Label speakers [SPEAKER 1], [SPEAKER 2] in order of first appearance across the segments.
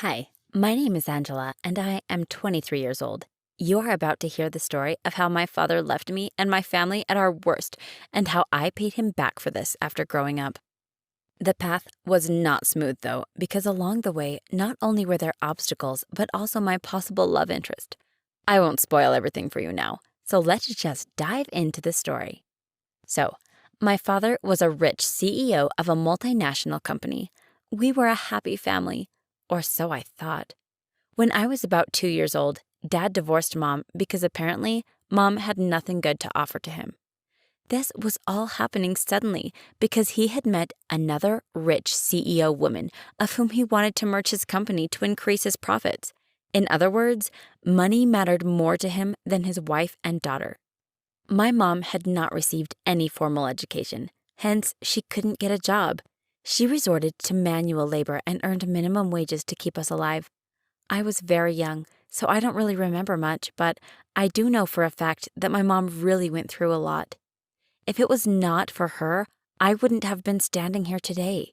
[SPEAKER 1] Hi, my name is Angela, and I am 23 years old. You are about to hear the story of how my father left me and my family at our worst, and how I paid him back for this after growing up. The path was not smooth, though, because along the way, not only were there obstacles, but also my possible love interest. I won't spoil everything for you now, so let's just dive into the story. So, my father was a rich CEO of a multinational company. We were a happy family, or so I thought. When I was about 2 years old, Dad divorced Mom because apparently Mom had nothing good to offer to him. This was all happening suddenly because he had met another rich CEO woman of whom he wanted to merge his company to increase his profits. In other words, money mattered more to him than his wife and daughter. My mom had not received any formal education, hence she couldn't get a job. She resorted to manual labor and earned minimum wages to keep us alive. I was very young, so I don't really remember much, but I do know for a fact that my mom really went through a lot. If it was not for her, I wouldn't have been standing here today.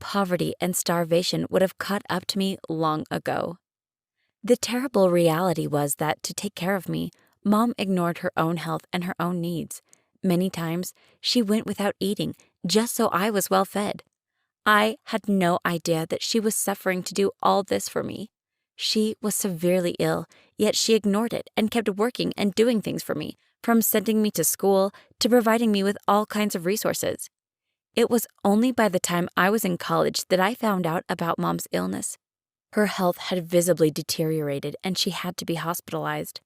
[SPEAKER 1] Poverty and starvation would have caught up to me long ago. The terrible reality was that to take care of me, Mom ignored her own health and her own needs. Many times, she went without eating just so I was well fed. I had no idea that she was suffering to do all this for me. She was severely ill, yet she ignored it and kept working and doing things for me, from sending me to school to providing me with all kinds of resources. It was only by the time I was in college that I found out about Mom's illness. Her health had visibly deteriorated and she had to be hospitalized.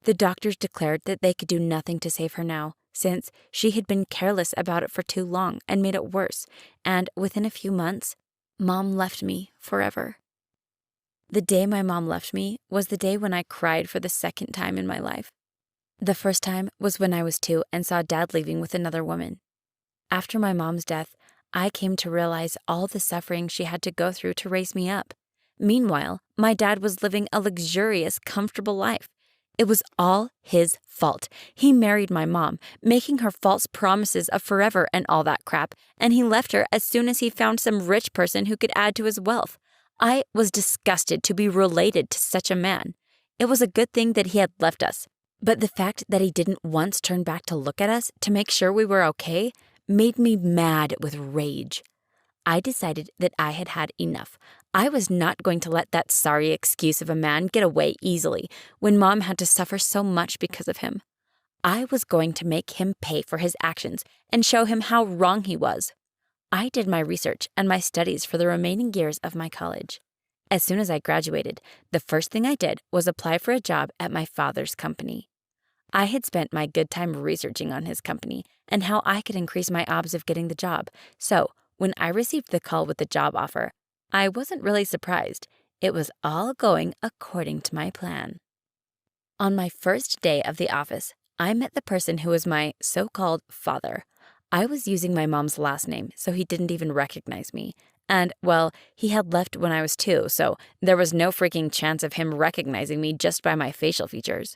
[SPEAKER 1] The doctors declared that they could do nothing to save her now, since she had been careless about it for too long and made it worse, and within a few months, Mom left me forever. The day my mom left me was the day when I cried for the second time in my life. The first time was when I was 2 and saw Dad leaving with another woman. After my mom's death, I came to realize all the suffering she had to go through to raise me up. Meanwhile, my dad was living a luxurious, comfortable life. It was all his fault. He married my mom, making her false promises of forever and all that crap, and he left her as soon as he found some rich person who could add to his wealth. I was disgusted to be related to such a man. It was a good thing that he had left us, but the fact that he didn't once turn back to look at us to make sure we were okay made me mad with rage. I decided that I had had enough. I was not going to let that sorry excuse of a man get away easily when Mom had to suffer so much because of him. I was going to make him pay for his actions and show him how wrong he was. I did my research and my studies for the remaining years of my college. As soon as I graduated, the first thing I did was apply for a job at my father's company. I had spent my good time researching on his company and how I could increase my odds of getting the job, so when I received the call with the job offer, I wasn't really surprised. It was all going according to my plan. On my first day of the office, I met the person who was my so-called father. I was using my mom's last name, so he didn't even recognize me. And, well, he had left when I was 2, so there was no freaking chance of him recognizing me just by my facial features.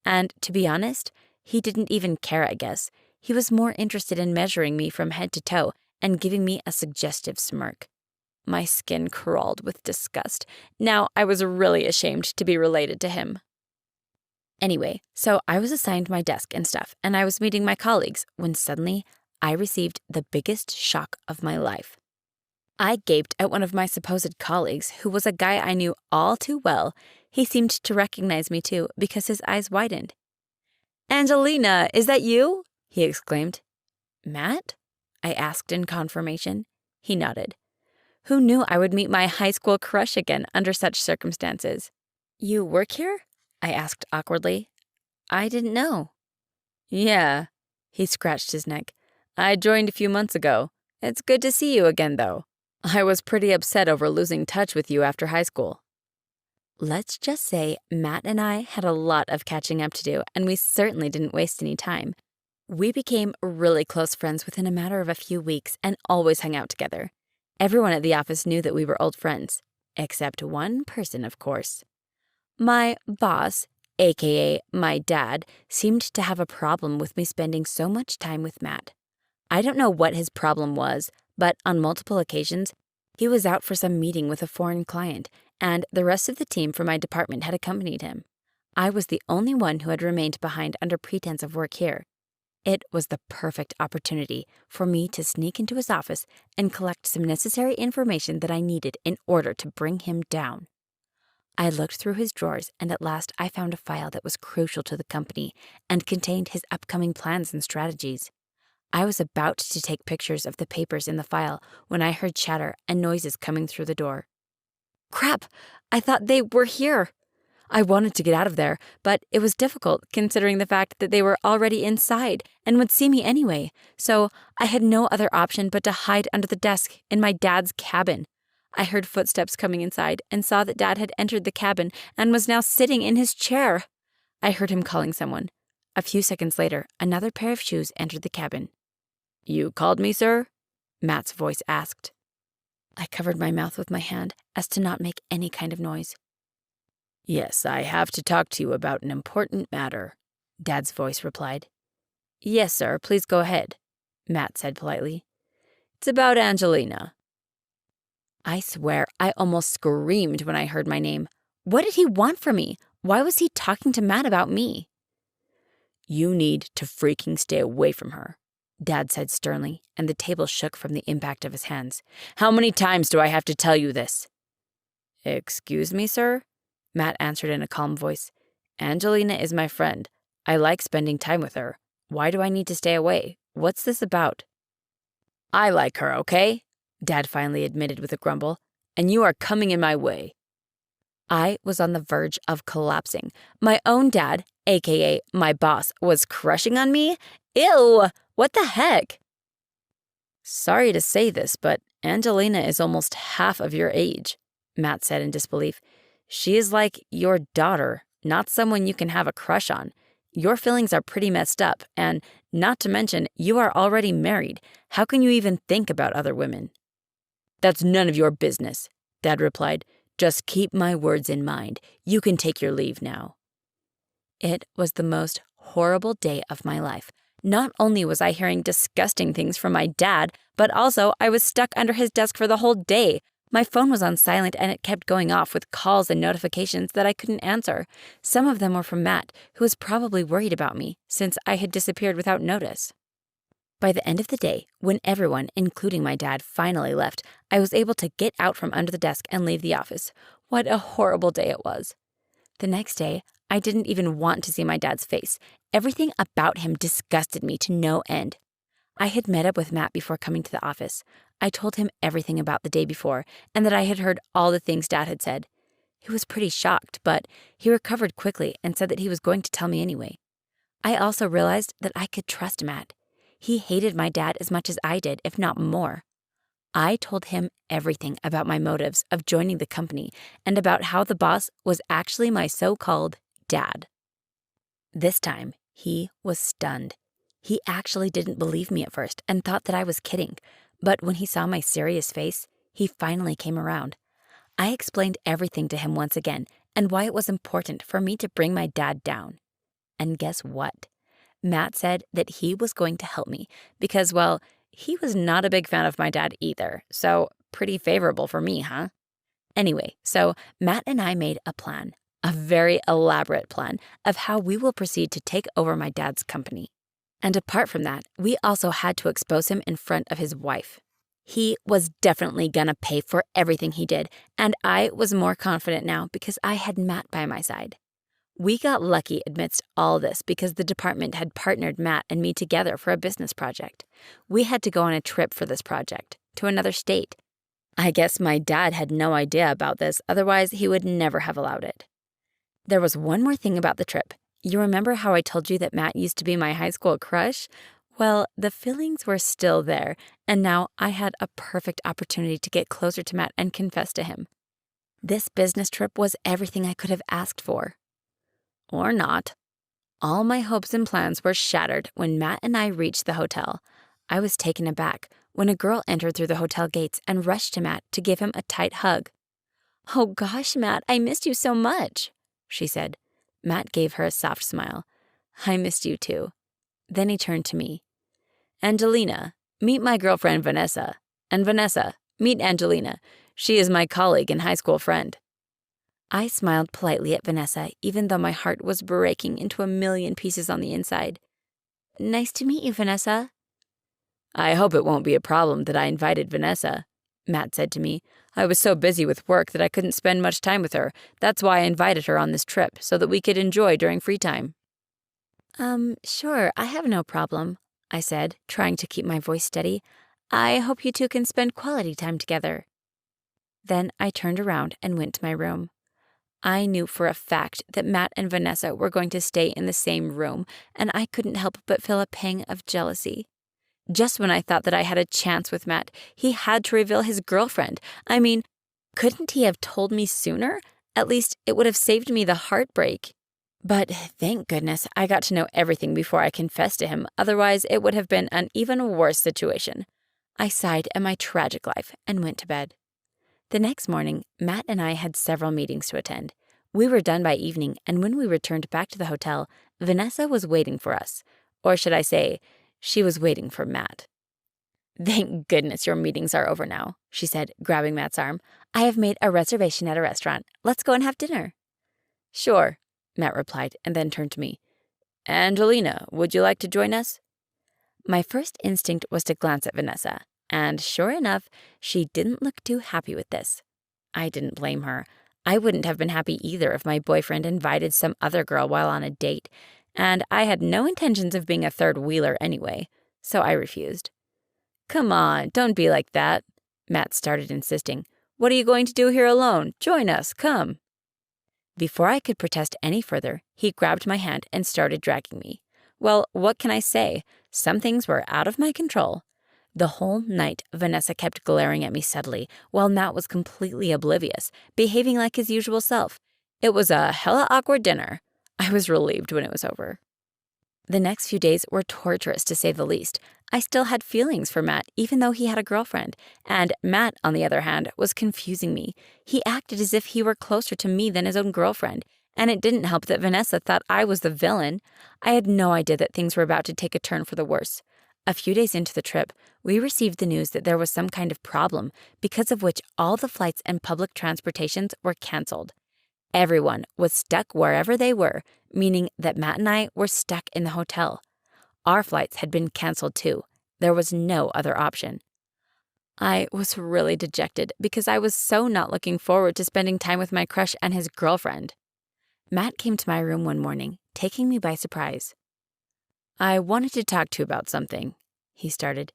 [SPEAKER 1] And to be honest, he didn't even care, I guess. He was more interested in measuring me from head to toe and giving me a suggestive smirk. My skin crawled with disgust. Now I was really ashamed to be related to him. Anyway, so I was assigned my desk and stuff, and I was meeting my colleagues when suddenly I received the biggest shock of my life. I gaped at one of my supposed colleagues, who was a guy I knew all too well. He seemed to recognize me too because his eyes widened. "Angelina, is that you?" he exclaimed. "Matt?" I asked in confirmation. He nodded. Who knew I would meet my high school crush again under such circumstances? "You work here?" I asked awkwardly. "I didn't know." "Yeah," he scratched his neck. "I joined a few months ago. It's good to see you again, though. I was pretty upset over losing touch with you after high school." Let's just say Matt and I had a lot of catching up to do, and we certainly didn't waste any time. We became really close friends within a matter of a few weeks and always hung out together. Everyone at the office knew that we were old friends, except one person, of course. My boss, aka my dad, seemed to have a problem with me spending so much time with Matt. I don't know what his problem was, but on multiple occasions, he was out for some meeting with a foreign client, and the rest of the team from my department had accompanied him. I was the only one who had remained behind under pretense of work here. It was the perfect opportunity for me to sneak into his office and collect some necessary information that I needed in order to bring him down. I looked through his drawers, and at last I found a file that was crucial to the company and contained his upcoming plans and strategies. I was about to take pictures of the papers in the file when I heard chatter and noises coming through the door. Crap! I thought they were here! I wanted to get out of there, but it was difficult considering the fact that they were already inside and would see me anyway, so I had no other option but to hide under the desk in my dad's cabin. I heard footsteps coming inside and saw that Dad had entered the cabin and was now sitting in his chair. I heard him calling someone. A few seconds later, another pair of shoes entered the cabin. "You called me, sir?" Matt's voice asked. I covered my mouth with my hand as to not make any kind of noise. "Yes, I have to talk to you about an important matter," Dad's voice replied. "Yes, sir, please go ahead," Matt said politely. "It's about Angelina." I swear I almost screamed when I heard my name. What did he want from me? Why was he talking to Matt about me? "You need to freaking stay away from her," Dad said sternly, and the table shook from the impact of his hands. "How many times do I have to tell you this?" "Excuse me, sir?" Matt answered in a calm voice. "Angelina is my friend. I like spending time with her. Why do I need to stay away? What's this about?" "I like her, okay?" Dad finally admitted with a grumble. "And you are coming in my way." I was on the verge of collapsing. My own dad, aka my boss, was crushing on me? Ew! What the heck? "Sorry to say this, but Angelina is almost half of your age," Matt said in disbelief. "She is like your daughter, not someone you can have a crush on. Your feelings are pretty messed up, and not to mention, you are already married. How can you even think about other women?" "That's none of your business," Dad replied. "Just keep my words in mind. You can take your leave now." It was the most horrible day of my life. Not only was I hearing disgusting things from my dad, but also I was stuck under his desk for the whole day. My phone was on silent and it kept going off with calls and notifications that I couldn't answer. Some of them were from Matt, who was probably worried about me since I had disappeared without notice. By the end of the day, when everyone, including my dad, finally left, I was able to get out from under the desk and leave the office. What a horrible day it was. The next day, I didn't even want to see my dad's face. Everything about him disgusted me to no end. I had met up with Matt before coming to the office. I told him everything about the day before and that I had heard all the things Dad had said. He was pretty shocked, but he recovered quickly and said that he was going to tell me anyway. I also realized that I could trust Matt. He hated my dad as much as I did, if not more. I told him everything about my motives of joining the company and about how the boss was actually my so-called dad. This time, he was stunned. He actually didn't believe me at first and thought that I was kidding, but when he saw my serious face, he finally came around. I explained everything to him once again and why it was important for me to bring my dad down. And guess what? Matt said that he was going to help me because, well, he was not a big fan of my dad either, so pretty favorable for me, huh? Anyway, so Matt and I made a plan, a very elaborate plan of how we will proceed to take over my dad's company. And apart from that, we also had to expose him in front of his wife. He was definitely gonna pay for everything he did, and I was more confident now because I had Matt by my side. We got lucky amidst all this because the department had partnered Matt and me together for a business project. We had to go on a trip for this project, to another state. I guess my dad had no idea about this, otherwise he would never have allowed it. There was one more thing about the trip. You remember how I told you that Matt used to be my high school crush? Well, the feelings were still there, and now I had a perfect opportunity to get closer to Matt and confess to him. This business trip was everything I could have asked for. Or not. All my hopes and plans were shattered when Matt and I reached the hotel. I was taken aback when a girl entered through the hotel gates and rushed to Matt to give him a tight hug. "Oh gosh, Matt, I missed you so much," she said. Matt gave her a soft smile. "I missed you too." Then he turned to me. "Angelina, meet my girlfriend Vanessa. And Vanessa, meet Angelina. She is my colleague and high school friend." I smiled politely at Vanessa, even though my heart was breaking into a million pieces on the inside. Nice to meet you, Vanessa. I hope it won't be a problem that I invited Vanessa, Matt said to me. I was so busy with work that I couldn't spend much time with her. That's why I invited her on this trip, so that we could enjoy during free time. Sure, I have no problem, I said, trying to keep my voice steady. I hope you two can spend quality time together. Then I turned around and went to my room. I knew for a fact that Matt and Vanessa were going to stay in the same room, and I couldn't help but feel a pang of jealousy. Just when I thought that I had a chance with Matt, he had to reveal his girlfriend. I mean, couldn't he have told me sooner? At least it would have saved me the heartbreak. But thank goodness I got to know everything before I confessed to him, otherwise it would have been an even worse situation. I sighed at my tragic life and went to bed. The next morning, Matt and I had several meetings to attend. We were done by evening, and when we returned back to the hotel, Vanessa was waiting for us. Or should I say, she was waiting for Matt. Thank goodness your meetings are over now, she said, grabbing Matt's arm. I have made a reservation at a restaurant. Let's go and have dinner. Sure, Matt replied, and then turned to me. Angelina, would you like to join us? My first instinct was to glance at Vanessa, and sure enough, she didn't look too happy with this. I didn't blame her. I wouldn't have been happy either if my boyfriend invited some other girl while on a date, and I had no intentions of being a third wheeler anyway, so I refused. Come on, don't be like that, Matt started insisting. What are you going to do here alone? Join us, come. Before I could protest any further, he grabbed my hand and started dragging me. Well, what can I say? Some things were out of my control. The whole night, Vanessa kept glaring at me subtly, while Matt was completely oblivious, behaving like his usual self. It was a hella awkward dinner. I was relieved when it was over. The next few days were torturous, to say the least. I still had feelings for Matt, even though he had a girlfriend, and Matt, on the other hand, was confusing me. He acted as if he were closer to me than his own girlfriend, and it didn't help that Vanessa thought I was the villain. I had no idea that things were about to take a turn for the worse. A few days into the trip, we received the news that there was some kind of problem, because of which all the flights and public transportations were canceled. Everyone was stuck wherever they were, meaning that Matt and I were stuck in the hotel. Our flights had been canceled too. There was no other option. I was really dejected because I was so not looking forward to spending time with my crush and his girlfriend. Matt came to my room one morning, taking me by surprise. I wanted to talk to you about something, he started.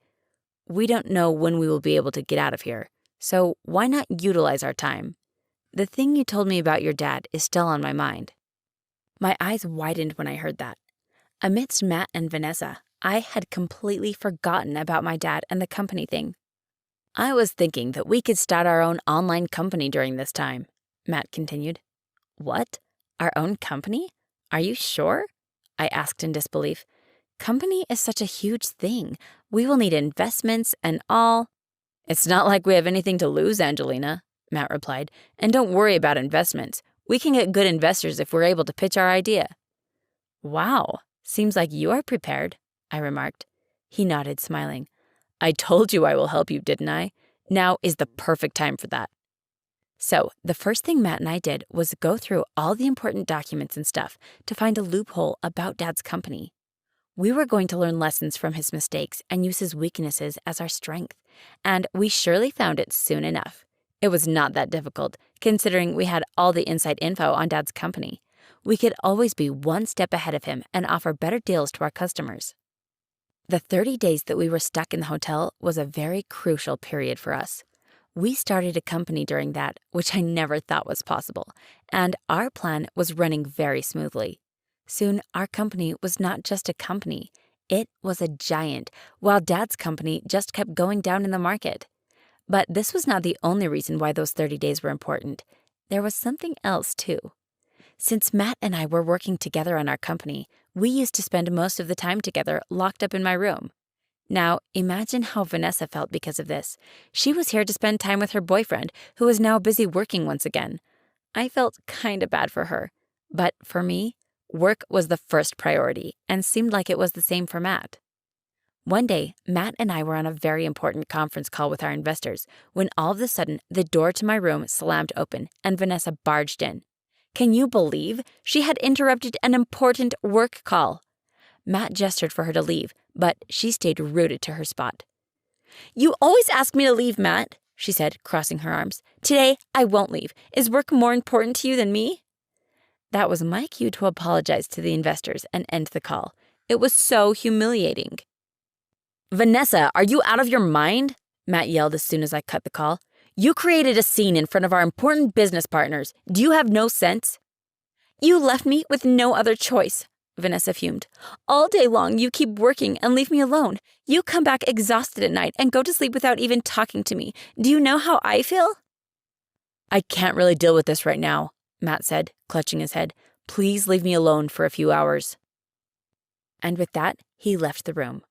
[SPEAKER 1] We don't know when we will be able to get out of here, so why not utilize our time? The thing you told me about your dad is still on my mind. My eyes widened when I heard that. Amidst Matt and Vanessa, I had completely forgotten about my dad and the company thing. I was thinking that we could start our own online company during this time, Matt continued. What? Our own company? Are you sure? I asked in disbelief. Company is such a huge thing. We will need investments and all. It's not like we have anything to lose, Angelina, Matt replied. And don't worry about investments. We can get good investors if we're able to pitch our idea. Wow, seems like you are prepared, I remarked. He nodded, smiling. I told you I will help you, didn't I? Now is the perfect time for that. So, the first thing Matt and I did was go through all the important documents and stuff to find a loophole about Dad's company. We were going to learn lessons from his mistakes and use his weaknesses as our strength, and we surely found it soon enough. It was not that difficult, considering we had all the inside info on Dad's company. We could always be one step ahead of him and offer better deals to our customers. The 30 days that we were stuck in the hotel was a very crucial period for us. We started a company during that, which I never thought was possible, and our plan was running very smoothly. Soon, our company was not just a company. It was a giant, while Dad's company just kept going down in the market. But this was not the only reason why those 30 days were important. There was something else, too. Since Matt and I were working together on our company, we used to spend most of the time together locked up in my room. Now, imagine how Vanessa felt because of this. She was here to spend time with her boyfriend, who was now busy working once again. I felt kinda bad for her. But for me, work was the first priority and seemed like it was the same for Matt. One day, Matt and I were on a very important conference call with our investors when all of a sudden the door to my room slammed open and Vanessa barged in. Can you believe she had interrupted an important work call? Matt gestured for her to leave, but she stayed rooted to her spot. You always ask me to leave, Matt, she said, crossing her arms. Today, I won't leave. Is work more important to you than me? That was my cue to apologize to the investors and end the call. It was so humiliating. Vanessa, are you out of your mind? Matt yelled as soon as I cut the call. You created a scene in front of our important business partners. Do you have no sense? You left me with no other choice, Vanessa fumed. All day long, you keep working and leave me alone. You come back exhausted at night and go to sleep without even talking to me. Do you know how I feel? I can't really deal with this right now, Matt said, clutching his head. Please leave me alone for a few hours. And with that, he left the room.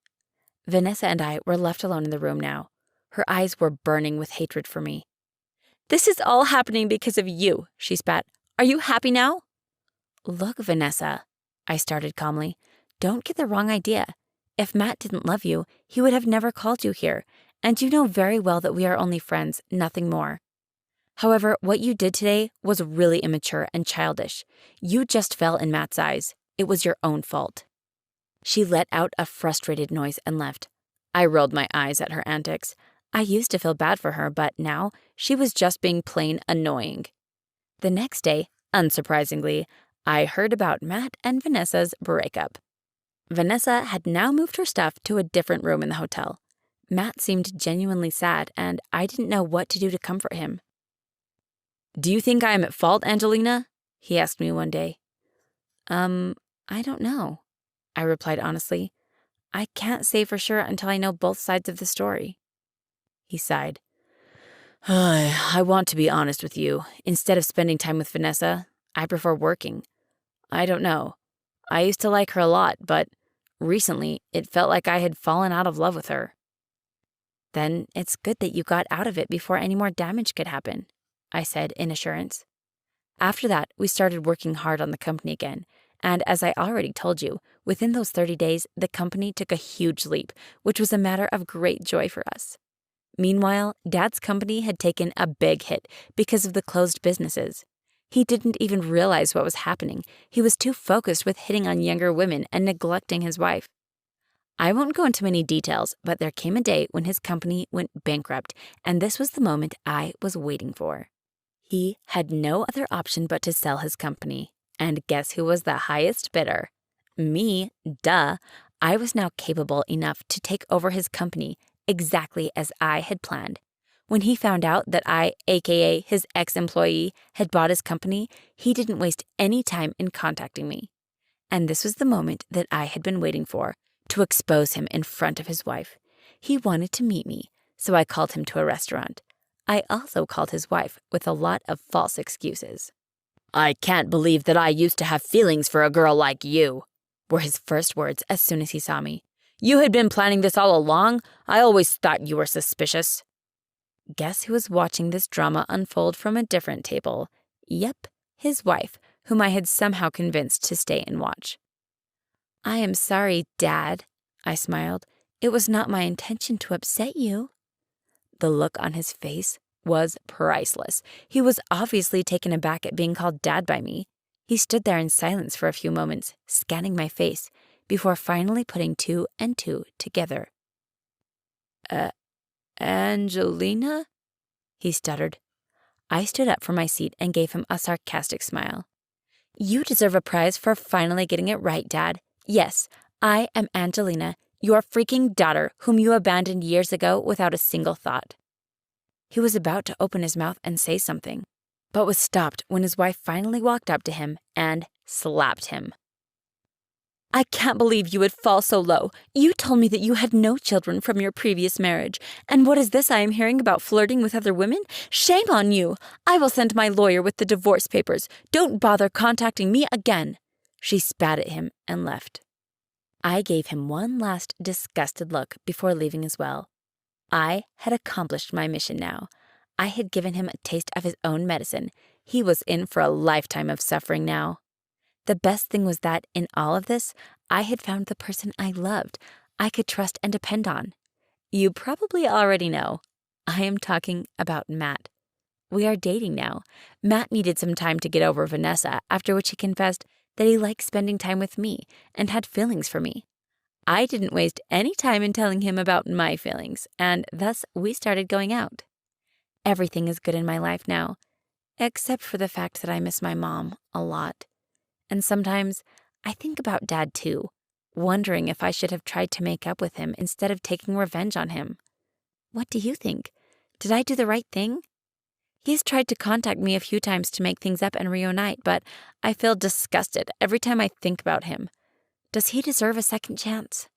[SPEAKER 1] Vanessa and I were left alone in the room now. Her eyes were burning with hatred for me. This is all happening because of you, she spat. Are you happy now? Look, Vanessa, I started calmly. Don't get the wrong idea. If Matt didn't love you, he would have never called you here, and you know very well that we are only friends, nothing more. However, what you did today was really immature and childish. You just fell in Matt's eyes. It was your own fault. She let out a frustrated noise and left. I rolled my eyes at her antics. I used to feel bad for her, but now she was just being plain annoying. The next day, unsurprisingly, I heard about Matt and Vanessa's breakup. Vanessa had now moved her stuff to a different room in the hotel. Matt seemed genuinely sad, and I didn't know what to do to comfort him. Do you think I am at fault, Angelina? He asked me one day. I don't know, I replied honestly. I can't say for sure until I know both sides of the story. He sighed. I want to be honest with you. Instead of spending time with Vanessa, I prefer working. I don't know. I used to like her a lot, but recently it felt like I had fallen out of love with her. Then it's good that you got out of it before any more damage could happen, I said in assurance. After that, we started working hard on the company again. And as I already told you, within those 30 days, the company took a huge leap, which was a matter of great joy for us. Meanwhile, Dad's company had taken a big hit because of the closed businesses. He didn't even realize what was happening. He was too focused with hitting on younger women and neglecting his wife. I won't go into many details, but there came a day when his company went bankrupt, and this was the moment I was waiting for. He had no other option but to sell his company. And guess who was the highest bidder? Me, duh. I was now capable enough to take over his company exactly as I had planned. When he found out that I, aka his ex-employee, had bought his company, he didn't waste any time in contacting me. And this was the moment that I had been waiting for, to expose him in front of his wife. He wanted to meet me, so I called him to a restaurant. I also called his wife with a lot of false excuses. I can't believe that I used to have feelings for a girl like you, were his first words as soon as he saw me. You had been planning this all along? I always thought you were suspicious. Guess who was watching this drama unfold from a different table? Yep, his wife, whom I had somehow convinced to stay and watch. I am sorry, Dad, I smiled. It was not my intention to upset you. The look on his face was priceless. He was obviously taken aback at being called Dad by me. He stood there in silence for a few moments, scanning my face, before finally putting 2 and 2 together. Angelina? He stuttered. I stood up from my seat and gave him a sarcastic smile. You deserve a prize for finally getting it right, Dad. Yes, I am Angelina, your freaking daughter whom you abandoned years ago without a single thought. He was about to open his mouth and say something, but was stopped when his wife finally walked up to him and slapped him. I can't believe you would fall so low. You told me that you had no children from your previous marriage. And what is this I am hearing about flirting with other women? Shame on you. I will send my lawyer with the divorce papers. Don't bother contacting me again. She spat at him and left. I gave him one last disgusted look before leaving as well. I had accomplished my mission now. I had given him a taste of his own medicine. He was in for a lifetime of suffering now. The best thing was that, in all of this, I had found the person I loved. I could trust and depend on. You probably already know. I am talking about Matt. We are dating now. Matt needed some time to get over Vanessa, after which he confessed that he liked spending time with me and had feelings for me. I didn't waste any time in telling him about my feelings, and thus we started going out. Everything is good in my life now, except for the fact that I miss my mom a lot. And sometimes I think about Dad too, wondering if I should have tried to make up with him instead of taking revenge on him. What do you think? Did I do the right thing? He's tried to contact me a few times to make things up and reunite, but I feel disgusted every time I think about him. Does he deserve a second chance?